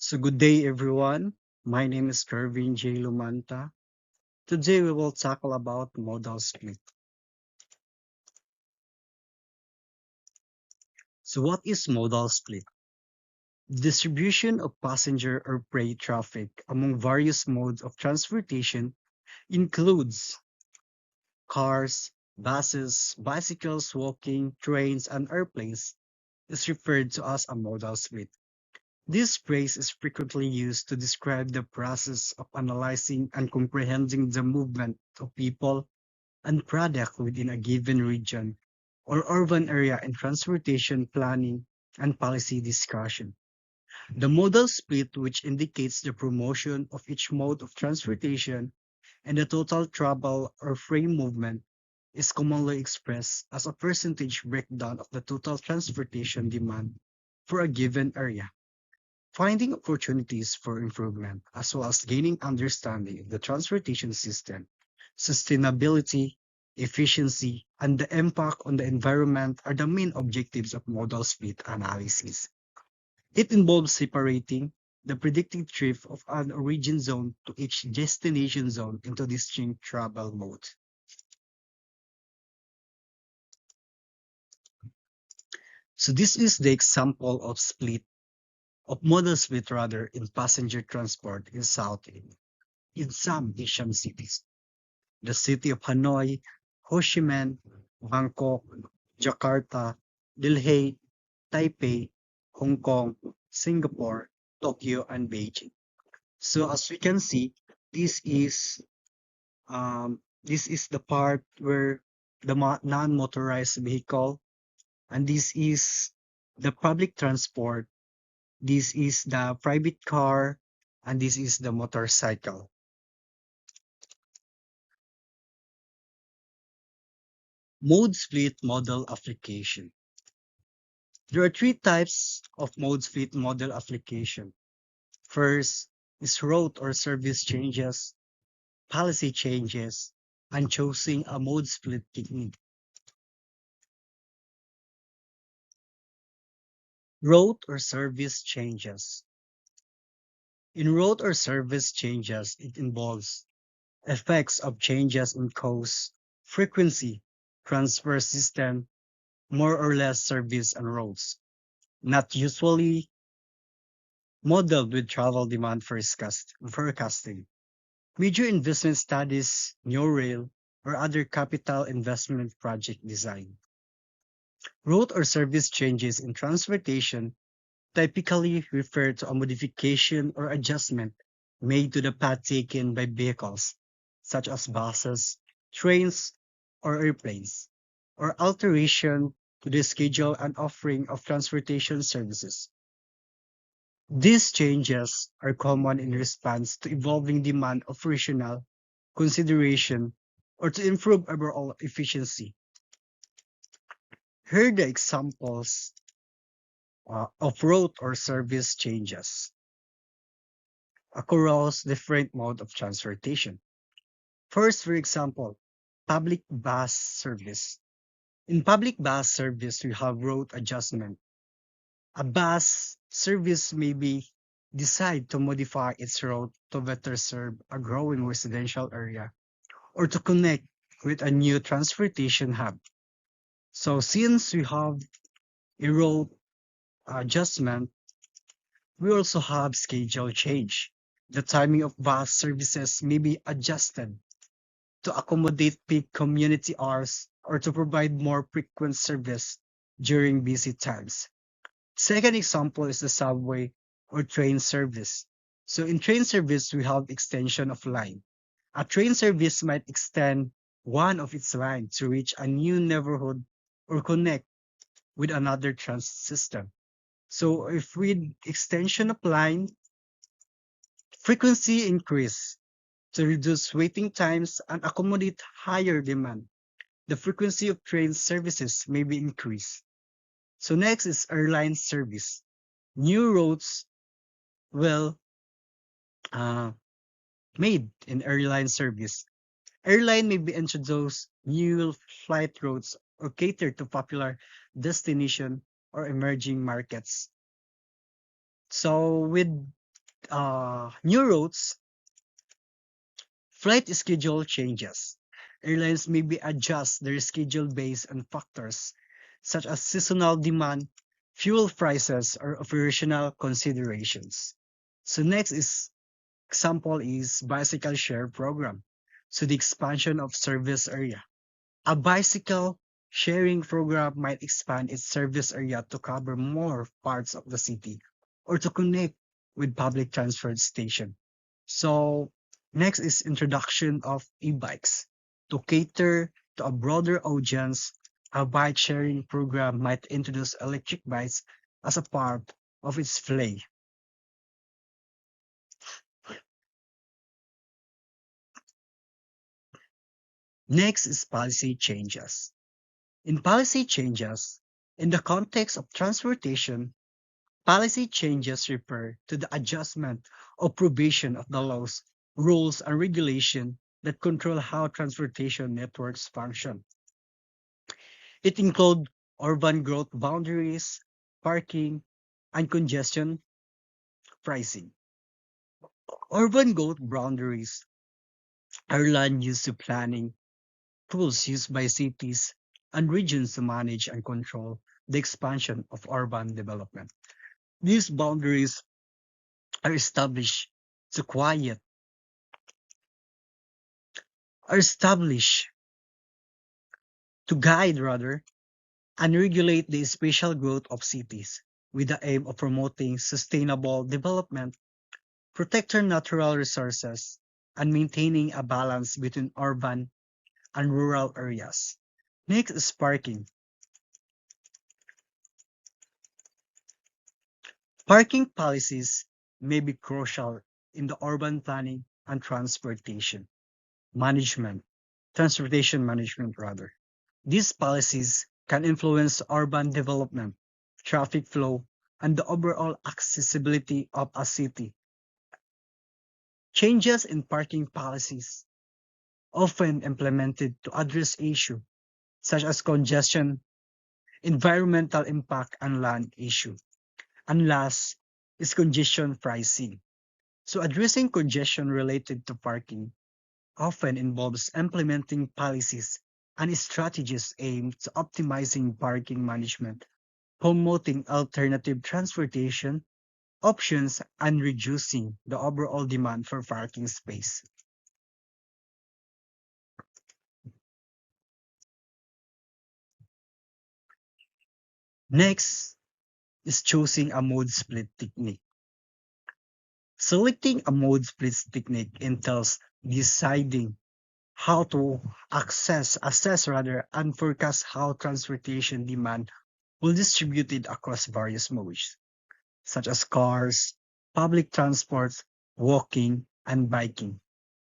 So good day everyone. My name is Kervin J. Lumanta. Today we will tackle about modal split. So what is modal split? Distribution of passenger or freight traffic among various modes of transportation includes cars, buses, bicycles, walking, trains, and airplanes is referred to as a modal split. This phrase is frequently used to describe the process of analyzing and comprehending the movement of people and product within a given region or urban area in transportation planning and policy discussion. The modal split, which indicates the promotion of each mode of transportation and the total travel or freight movement, is commonly expressed as a percentage breakdown of the total transportation demand for a given area. Finding opportunities for improvement, as well as gaining understanding of the transportation system, sustainability, efficiency, and the impact on the environment are the main objectives of modal split analysis. It involves separating the predicted trip of an origin zone to each destination zone into distinct travel modes. So this is the example of modal split rather in passenger transport in some Asian cities. The city of Hanoi, Ho Chi Minh, Bangkok, Jakarta, Delhi, Taipei, Hong Kong, Singapore, Tokyo, and Beijing. So as we can see, this is the part where the non-motorized vehicle, and this is the public transport. This is the private car, and this is the motorcycle. Mode split model application. There are three types of mode split model application. First is route or service changes, policy changes, and choosing a mode split technique. Route or service changes. In route or service changes, it involves effects of changes in cost, frequency, transfer system, more or less service and routes, not usually modeled with travel demand forecasting. Major investment studies, new rail, or other capital investment project design. Route or service changes in transportation typically refer to a modification or adjustment made to the path taken by vehicles, such as buses, trains, or airplanes, or alteration to the schedule and offering of transportation services. These changes are common in response to evolving demand of regional consideration or to improve overall efficiency. Here are the examples of route or service changes across different mode of transportation. First, for example, public bus service. In public bus service, we have route adjustment. A bus service may be decide to modify its route to better serve a growing residential area or to connect with a new transportation hub. So since we have a route adjustment, we also have schedule change. The timing of bus services may be adjusted to accommodate peak community hours or to provide more frequent service during busy times. Second example is the subway or train service. So in train service, we have extension of line. A train service might extend one of its line to reach a new neighborhood or connect with another transit system. So if with extension of line, frequency increase to reduce waiting times and accommodate higher demand. The frequency of train services may be increased. So next is airline service. New routes will uh, made in airline service. Airline may be introduced new flight routes or cater to popular destination or emerging markets. So with new routes, flight schedule changes. Airlines may be adjust their schedule based on factors such as seasonal demand, fuel prices, or operational considerations. So next is example is bicycle share program. So the expansion of service area. A bicycle sharing program might expand its service area to cover more parts of the city or to connect with public transport station. So next is introduction of e-bikes. To cater to a broader audience, a bike sharing program might introduce electric bikes as a part of its play. Next is policy changes. In policy changes, in the context of transportation, policy changes refer to the adjustment or provision of the laws, rules, and regulation that control how transportation networks function. It includes urban growth boundaries, parking, and congestion pricing. Urban growth boundaries are land use planning tools used by cities and regions to manage and control the expansion of urban development. These boundaries are established to quiet, are established to guide rather and regulate the spatial growth of cities with the aim of promoting sustainable development, protecting natural resources, and maintaining a balance between urban and rural areas. Next is parking. Parking policies may be crucial in the urban planning and management, transportation management rather. These policies can influence urban development, traffic flow, and the overall accessibility of a city. Changes in parking policies, often implemented to address issues such as congestion, environmental impact, and land issue. And last is congestion pricing. So addressing congestion related to parking often involves implementing policies and strategies aimed at optimizing parking management, promoting alternative transportation options, and reducing the overall demand for parking space. Next is choosing a mode split technique. Selecting a mode split technique entails deciding how to assess rather, and forecast how transportation demand will distribute it across various modes, such as cars, public transport, walking, and biking.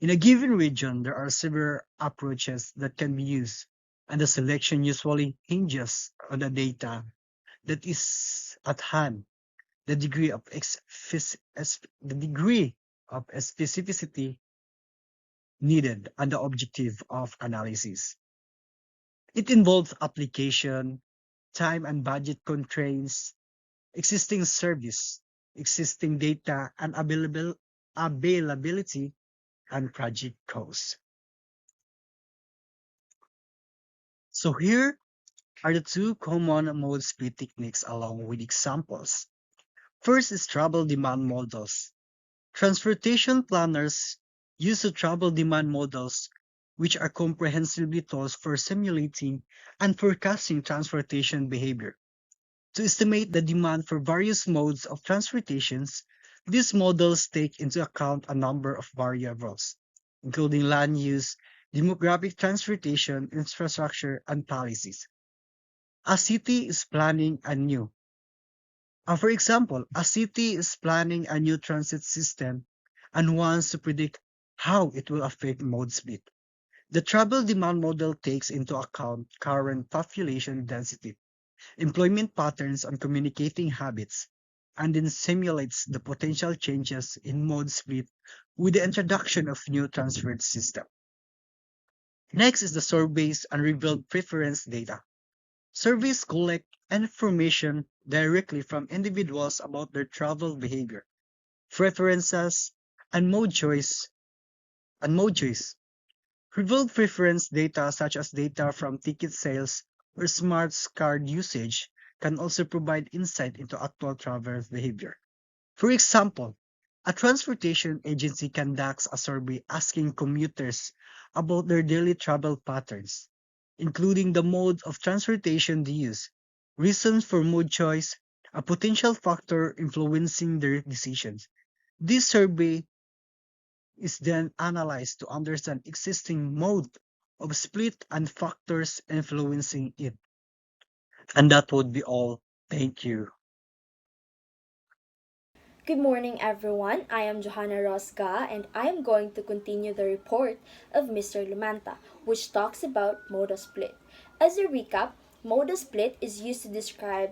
In a given region, there are several approaches that can be used, and the selection usually hinges on the data that is at hand, the degree of the degree of specificity needed, and the objective of analysis. It involves application, time and budget constraints, existing service, existing data, and availability and project costs. So here are the two common mode split techniques along with examples. First is travel demand models. Transportation planners use the travel demand models, which are comprehensively tools for simulating and forecasting transportation behavior. To estimate the demand for various modes of transportations, these models take into account a number of variables, including land use, demographic transportation, infrastructure, and policies. A city is planning a new. For example, a city is planning a new transit system and wants to predict how it will affect mode split. The travel demand model takes into account current population density, employment patterns, and communicating habits, and then simulates the potential changes in mode split with the introduction of new transport system. Next is the surveys and revealed preference data. Surveys collect information directly from individuals about their travel behavior. preferences, and mode choice. Revealed preference data such as data from ticket sales or smart card usage can also provide insight into actual traveler behavior. For example, a transportation agency conducts a survey asking commuters about their daily travel patterns, including the mode of transportation they use, reasons for mode choice, a potential factor influencing their decisions. This survey is then analyzed to understand existing mode of split and factors influencing it. And that would be all. Thank you. Good morning, everyone. I am Johanna Rosga, and I am going to continue the report of Mr. Lumanta, which talks about modal split. As a recap, modal split is used to describe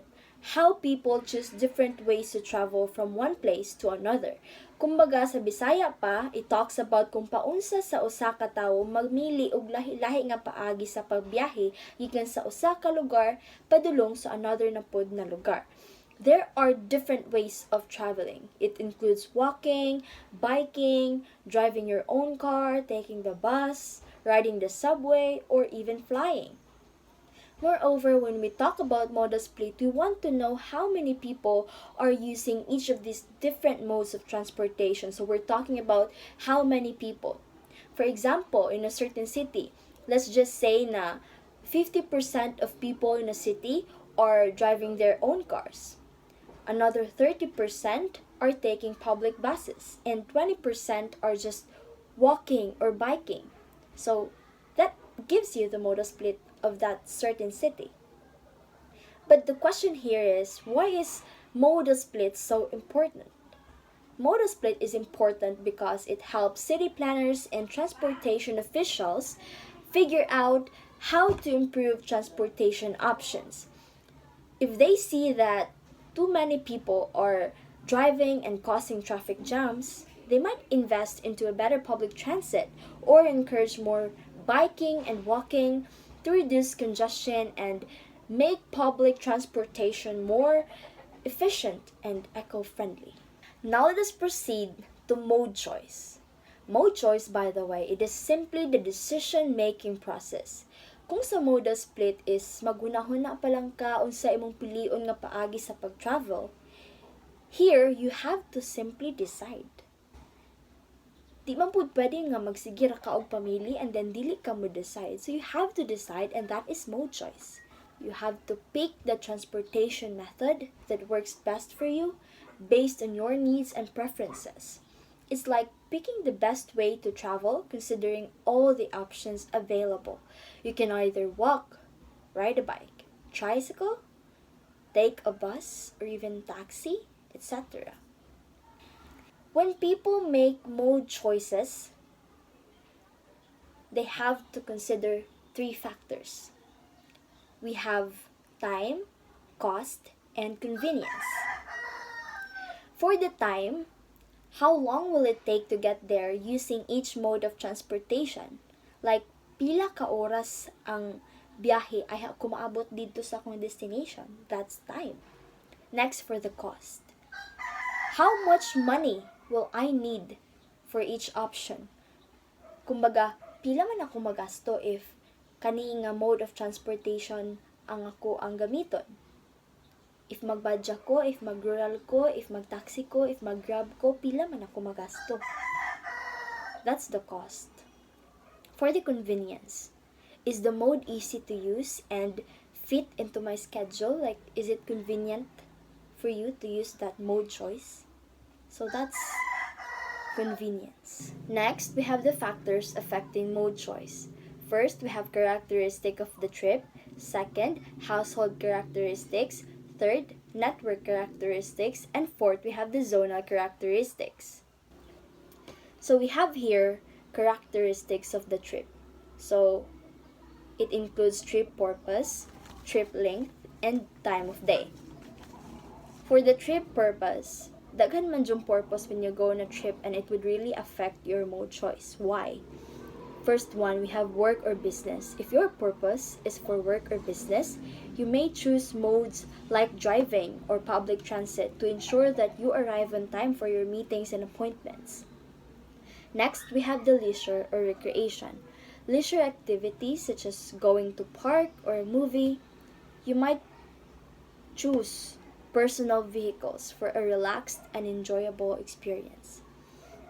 how people choose different ways to travel from one place to another. Kumbaga sa Bisaya pa, it talks about kung paunsa sa usa ka tawo magmili og lahi-lahi nga paagi sa pagbiyahe gikan sa usa ka lugar padulong sa another na pod na lugar. There are different ways of traveling. It includes walking, biking, driving your own car, taking the bus, riding the subway, or even flying. Moreover, when we talk about modal split, we want to know how many people are using each of these different modes of transportation. So we're talking about how many people. For example, in a certain city, let's just say na 50% of people in a city are driving their own cars. Another 30% are taking public buses, and 20% are just walking or biking. So that gives you the modal split of that certain city. But the question here is, why is modal split so important? Modal split is important because it helps city planners and transportation officials figure out how to improve transportation options. If they see that too many people are driving and causing traffic jams, they might invest into a better public transit or encourage more biking and walking to reduce congestion and make public transportation more efficient and eco friendly. Now let us proceed to mode choice. Mode choice, by the way, it is simply the decision-making process. Kung sa modal split is maghunahuna pa lang ka unsa imong pilion nga paagi sa pag-travel, here you have to simply decide. Di man pud pwede nga magsigir ka og pamili and then dili ka mo decide. So you have to decide, and that is mode choice. You have to pick the transportation method that works best for you based on your needs and preferences. It's like picking the best way to travel considering all the options available. You can either walk, ride a bike, tricycle, take a bus, or even taxi, etc. When people make mode choices, they have to consider three factors. We have time, cost, and convenience. For the time, how long will it take to get there using each mode of transportation? Like, pila ka oras ang biyahe ay ako maabot dito sa akong destination? That's time. Next, for the cost. How much money will I need for each option? Kumbaga, pila man ako magasto if kani nga mode of transportation ang ako ang gamiton? If magbadya ko, if magrural ko, if magtaxi ko, if maggrab ko, pila man ako magasto. That's the cost. For the convenience, is the mode easy to use and fit into my schedule? Like, is it convenient for you to use that mode choice? So that's convenience. Next, we have the factors affecting mode choice. First, we have characteristic of the trip. Second, household characteristics. Third, network characteristics. And fourth, we have the zonal characteristics. So we have here characteristics of the trip. So it includes trip purpose, trip length, and time of day. For the trip purpose, daghan man yung purpose when you go on a trip and it would really affect your mode choice. Why? First one, we have work or business. If your purpose is for work or business, you may choose modes like driving or public transit to ensure that you arrive on time for your meetings and appointments. Next, we have the leisure or recreation. Leisure activities such as going to park or a movie, you might choose personal vehicles for a relaxed and enjoyable experience.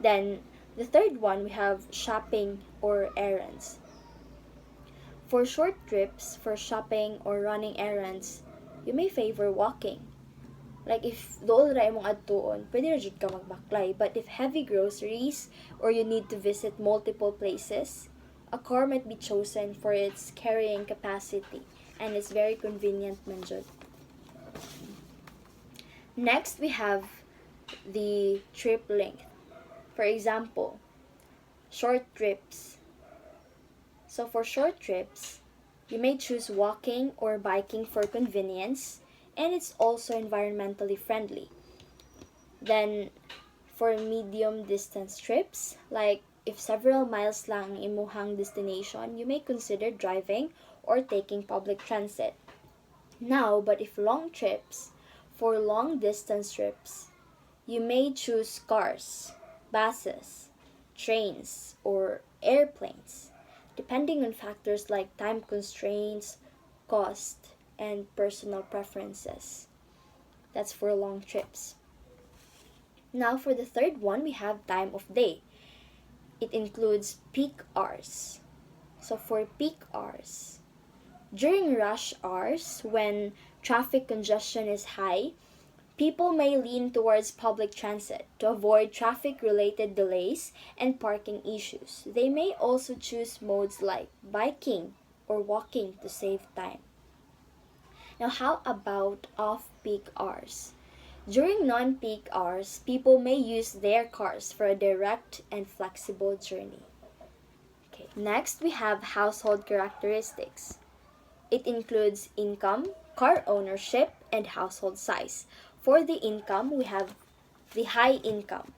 Then, the third one, we have shopping or errands. For short trips, for shopping or running errands, you may favor walking. Like if dool ra imong adtuon, pwede ra jud ka magbaklay. But if heavy groceries or you need to visit multiple places, a car might be chosen for its carrying capacity and it's very convenient man jud. Next, we have the trip length. For example, short trips. So for short trips, you may choose walking or biking for convenience, and it's also environmentally friendly. Then for medium distance trips, like if several miles lang ang imuhang destination, you may consider driving or taking public transit. Now, but if long trips, for long distance trips, you may choose cars, buses, trains, or airplanes, depending on factors like time constraints, cost, and personal preferences. That's for long trips. Now, for the third one, we have time of day. It includes peak hours. So, for peak hours, during rush hours, when traffic congestion is high, people may lean towards public transit to avoid traffic related delays and parking issues. They may also choose modes like biking or walking to save time. Now, how about off peak hours? During non peak hours, people may use their cars for a direct and flexible journey. Okay. Next, we have household characteristics. It includes income, car ownership, and household size. For the income, we have the high income.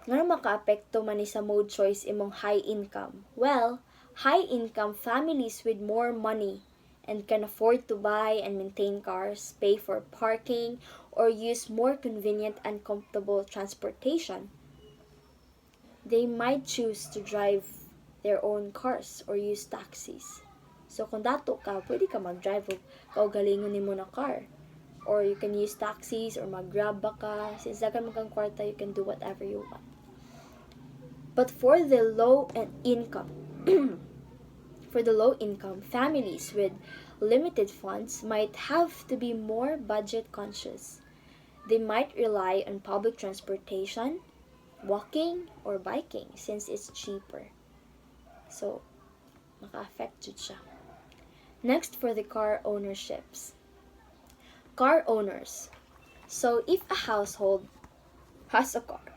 Nga maka-apekto man ni sa mode choice imong high income? Well, high income families with more money and can afford to buy and maintain cars, pay for parking, or use more convenient and comfortable transportation, they might choose to drive their own cars or use taxis. So kung dato ka, pwede ka mag-drive o kaugalingon nimo na car. Or you can use taxis or mag-grab ba ka. Since dagan mo kang kwarta, you can do whatever you want. But for the low income, for the low income, families with limited funds might have to be more budget conscious. They might rely on public transportation, walking, or biking since it's cheaper. So, maka-affect jud siya. Next, for the car ownerships. Car owners. So, if a household has a car,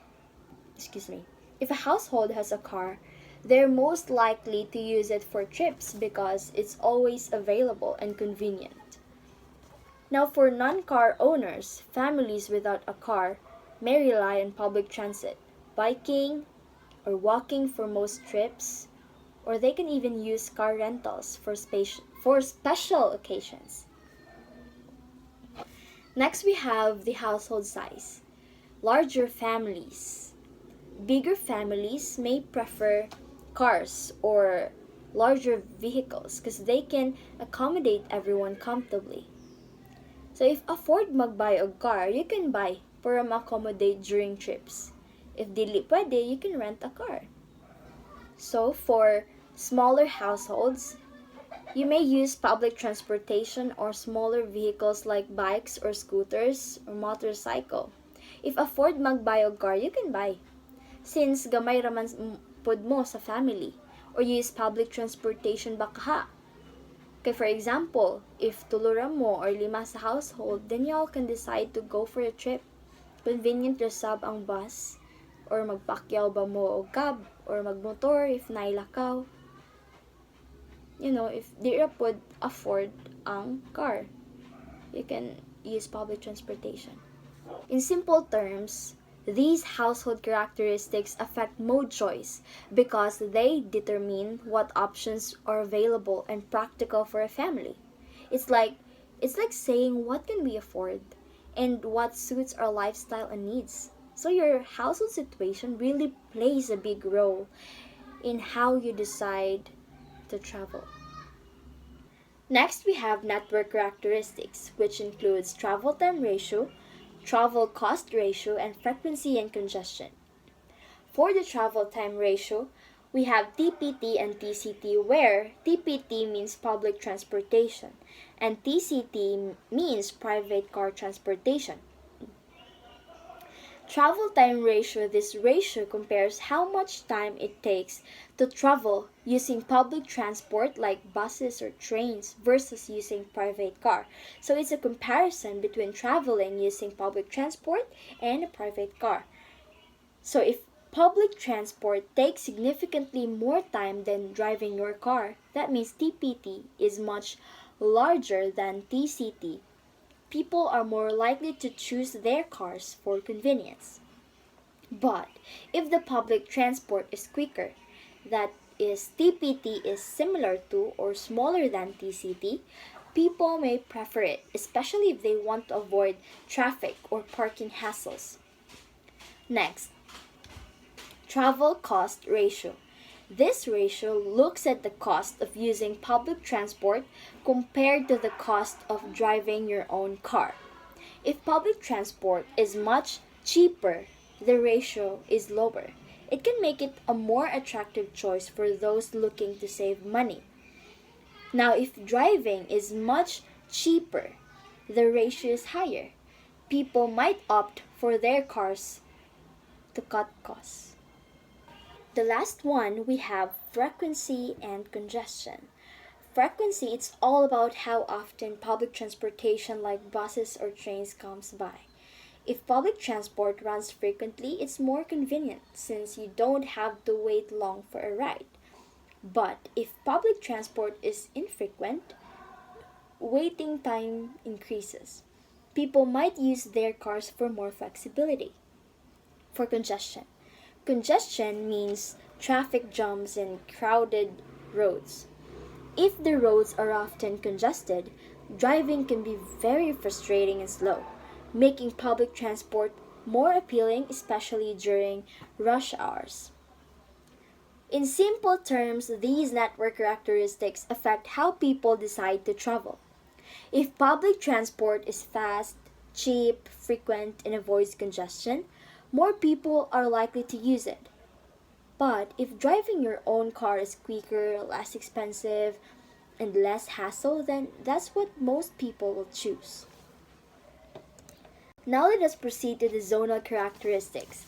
if a household has a car, they're most likely to use it for trips because it's always available and convenient. Now, for non-car owners, families without a car may rely on public transit, biking, or walking for most trips, or they can even use car rentals for special occasions. Next, we have the household size. Larger families. Bigger families may prefer cars or larger vehicles because they can accommodate everyone comfortably. So if afford magbuy og car, you can buy para ma-accommodate during trips. If dili pwede, you can rent a car. So for smaller households, you may use public transportation or smaller vehicles like bikes or scooters or motorcycle. If afford magbuy og car, you can buy. Since gamay raman pod mo sa family, or use public transportation bakaha. Okay, for example, if tulura mo or lima sa household, then y'all can decide to go for a trip. Convenient resab ang bus, or magpakyaw ba mo o cab, or magmotor if nailakaw. If di ra pod afford ang car, you can use public transportation. In simple terms, These household characteristics affect mode choice because they determine what options are available and practical for a family. It's like it's like saying what can we afford and what suits our lifestyle and needs. So your household situation really plays a big role in how you decide to travel. Next, we have network characteristics, which includes travel time ratio, travel cost ratio, and frequency and congestion. For the travel time ratio, we have TPT and TCT, where TPT means public transportation and TCT means private car transportation. Travel time ratio, this ratio compares how much time it takes to travel using public transport like buses or trains versus using private car. So it's a comparison between traveling using public transport and a private car. So if public transport takes significantly more time than driving your car, that means TPT is much larger than TCT. People are more likely to choose their cars for convenience. But if the public transport is quicker, that is TPT is similar to or smaller than TCT, people may prefer it, especially if they want to avoid traffic or parking hassles. Next, travel cost ratio. This ratio looks at the cost of using public transport compared to the cost of driving your own car. If public transport is much cheaper, the ratio is lower. It can make it a more attractive choice for those looking to save money. Now, if driving is much cheaper, the ratio is higher. People might opt for their cars to cut costs. The last one, we have frequency and congestion. Frequency, it's all about how often public transportation like buses or trains comes by. If public transport runs frequently, it's more convenient since you don't have to wait long for a ride. But if public transport is infrequent, waiting time increases. People might use their cars for more flexibility. For congestion, congestion means traffic jams and crowded roads. If the roads are often congested, driving can be very frustrating and slow, making public transport more appealing, especially during rush hours. In simple terms, these network characteristics affect how people decide to travel. If public transport is fast, cheap, frequent, and avoids congestion, more people are likely to use it. But if driving your own car is quicker, less expensive, and less hassle, then that's what most people will choose. Now let us proceed to the zonal characteristics.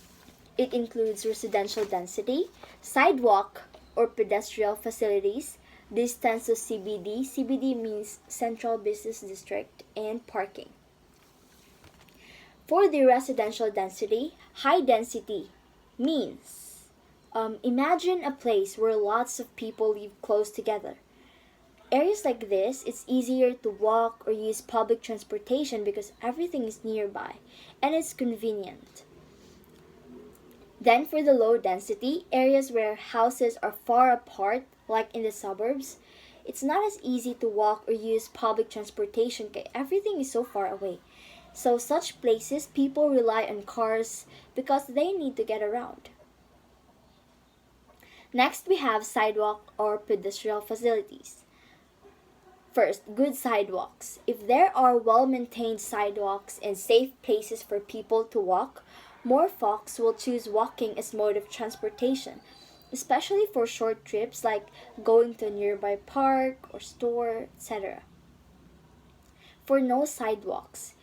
It includes residential density, sidewalk or pedestrian facilities, distance to CBD. CBD means Central Business District, and parking. For the residential density, high density means imagine a place where lots of people live close together. Areas like this, it's easier to walk or use public transportation because everything is nearby and it's convenient. Then for the low density, areas where houses are far apart, like in the suburbs, it's not as easy to walk or use public transportation because everything is so far away. So such places, people rely on cars because they need to get around. Next, we have sidewalk or pedestrian facilities. First, good sidewalks. If there are well maintained sidewalks and safe places for people to walk, more folks will choose walking as mode of transportation, especially for short trips like going to a nearby park or store, etc. For no sidewalks,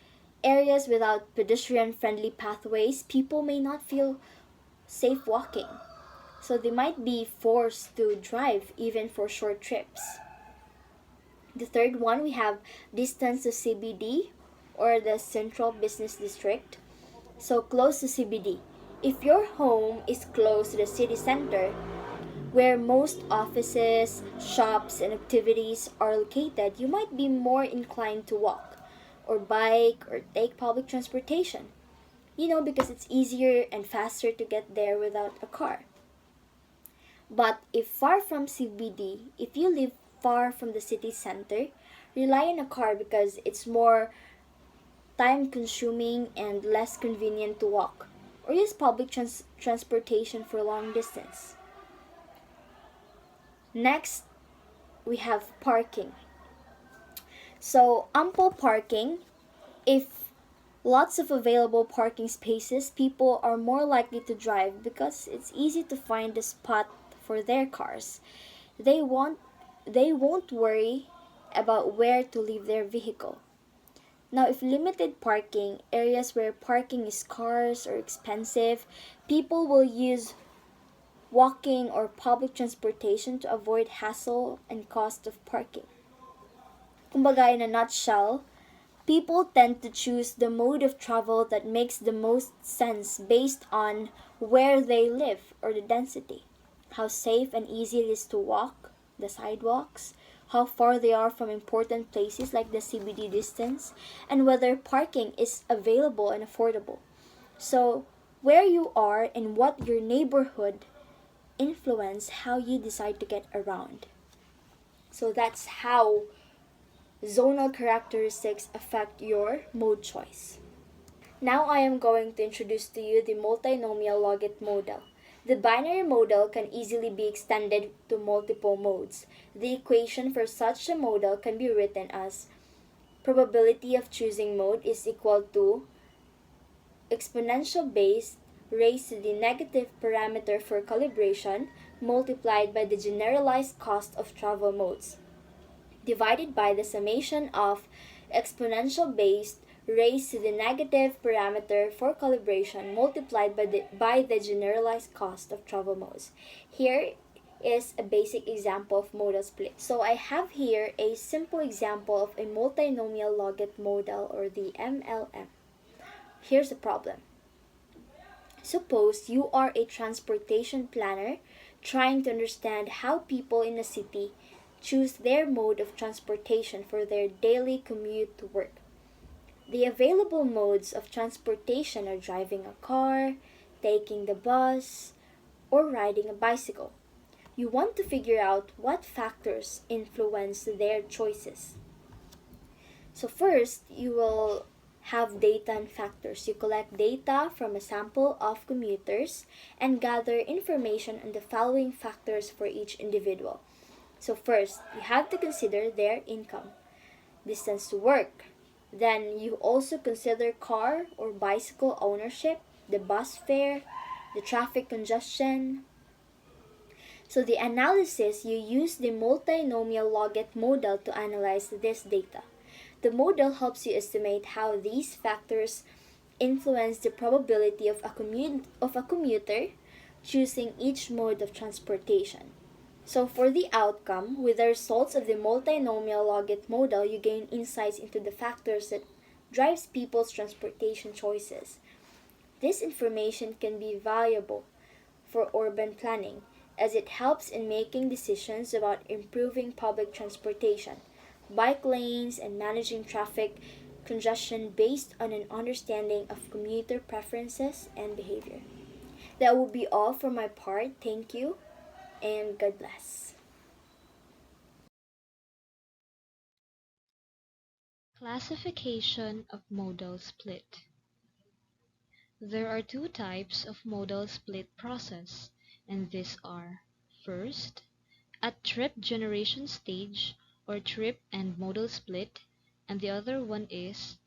areas without pedestrian friendly pathways, people may not feel safe walking, so they might be forced to drive even for short trips. The third one, we have distance to CBD or the Central Business District. So close to CBD. If your home is close to the city center, where most offices, shops, and activities are located, you might be more inclined to walk, or bike, or take public transportation. because it's easier and faster to get there without a car. But if far from CBD, if you live far from the city center, rely on a car because it's more time consuming and less convenient to walk, or use public transportation for long distance. Next, we have parking. So, ample parking, if lots of available parking spaces, people are more likely to drive because it's easy to find a spot for their cars. They won't they won't worry about where to leave their vehicle. Now, if limited parking, areas where parking is scarce or expensive, people will use walking or public transportation to avoid hassle and cost of parking. Kumbaga, in a nutshell, people tend to choose the mode of travel that makes the most sense based on where they live or the density, how safe and easy it is to walk, the sidewalks, how far they are from important places like the CBD distance, and whether parking is available and affordable. So, where you are and what your neighborhood influence how you decide to get around. So that's how zonal characteristics affect your mode choice. Now I am going to introduce to you the multinomial logit modal. The binary modal can easily be extended to multiple modes. The equation for such a modal can be written as probability of choosing mode is equal to exponential base raised to the negative parameter for calibration multiplied by the generalized cost of travel modes divided by the summation of exponential base raised to the negative parameter for calibration multiplied by the generalized cost of travel modes. Here is a basic example of modal split. So I have here a simple example of a multinomial logit modal or the MLM. Here's the problem. Suppose you are a transportation planner trying to understand how people in a city choose their mode of transportation for their daily commute to work. The available modes of transportation are driving a car, taking the bus, or riding a bicycle. You want to figure out what factors influence their choices. So first, you will have data and factors. You collect data from a sample of commuters and gather information on the following factors for each individual. So first, you have to consider their income, distance to work. Then you also consider car or bicycle ownership, the bus fare, the traffic congestion. So the analysis, you use the multinomial logit modal to analyze this data. The model helps you estimate how these factors influence the probability of a commuter choosing each mode of transportation. So for the outcome, with the results of the multinomial logit model, you gain insights into the factors that drives people's transportation choices. This information can be valuable for urban planning as it helps in making decisions about improving public transportation, bike lanes, and managing traffic congestion based on an understanding of commuter preferences and behavior. That will be all for my part. Thank you and God bless. Classification of modal split. There are two types of modal split process, and these are: first, at trip generation stage or trip and modal split, and the other one is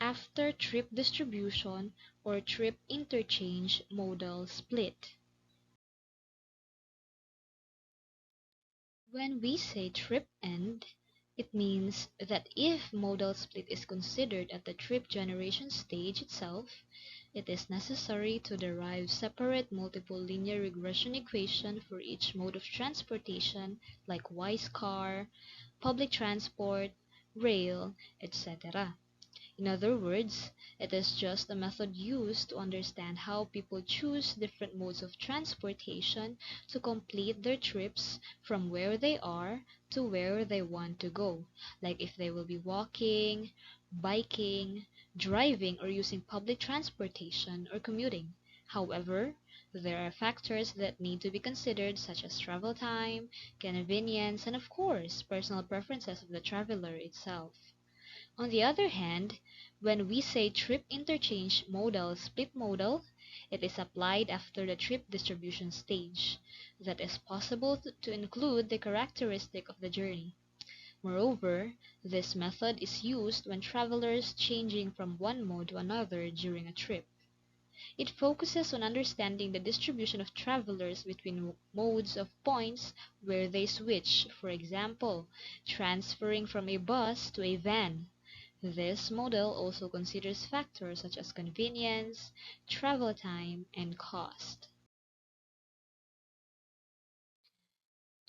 after trip distribution or trip interchange modal split. When we say trip end, it means that if modal split is considered at the trip generation stage itself, it is necessary to derive separate multiple linear regression equation for each mode of transportation like wise car, public transport, rail, etc. In other words, it is just a method used to understand how people choose different modes of transportation to complete their trips from where they are to where they want to go, like if they will be walking, biking, driving or using public transportation, or commuting. However, there are factors that need to be considered such as travel time, convenience, and of course, personal preferences of the traveler itself. On the other hand, when we say trip interchange modal split modal, it is applied after the trip distribution stage, that is possible to include the characteristic of the journey. Moreover, this method is used when travelers changing from one mode to another during a trip. It focuses on understanding the distribution of travelers between modes of points where they switch, for example, transferring from a bus to a van. This model also considers factors such as convenience, travel time, and cost.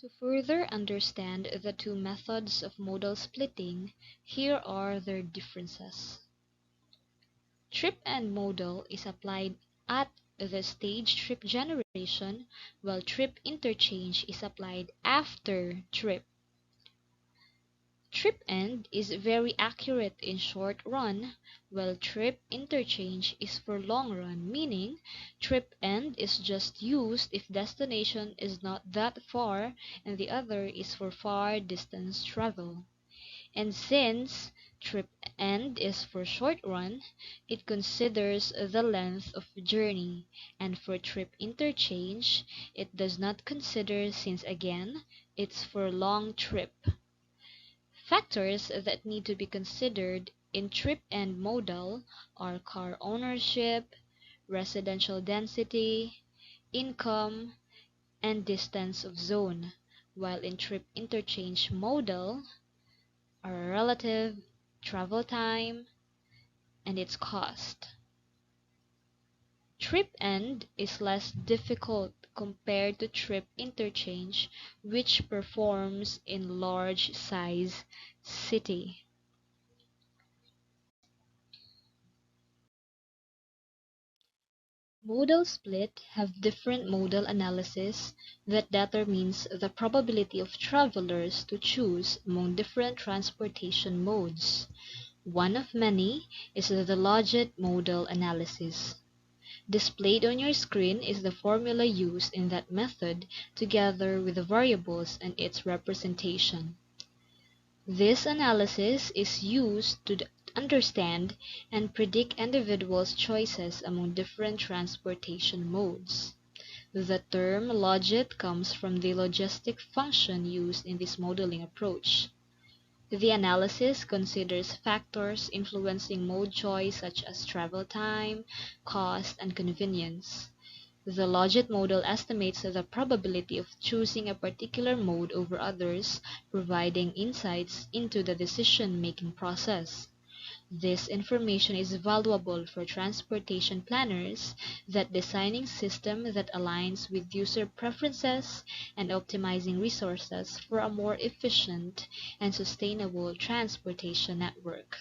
To further understand the two methods of modal splitting, here are their differences. Trip and modal is applied at the stage trip generation, while trip interchange is applied after trip. Trip end is very accurate in short run, while trip interchange is for long run, meaning trip end is just used if destination is not that far and the other is for far distance travel. And since trip end is for short run, it considers the length of journey, and for trip interchange, it does not consider since again, it's for long trip. Factors that need to be considered in trip and modal are car ownership, residential density, income, and distance of zone, while in trip interchange modal are relative, travel time, and its cost. Trip end is less difficult compared to trip interchange, which performs in large size city. Modal split have different modal analysis that determines the probability of travelers to choose among different transportation modes. One of many is the logit modal analysis. Displayed on your screen is the formula used in that method together with the variables and its representation. This analysis is used to understand and predict individuals' choices among different transportation modes. The term logit comes from the logistic function used in this modeling approach. The analysis considers factors influencing mode choice such as travel time, cost, and convenience. The logit model estimates the probability of choosing a particular mode over others, providing insights into the decision-making process. This information is valuable for transportation planners that designing system that aligns with user preferences and optimizing resources for a more efficient and sustainable transportation network.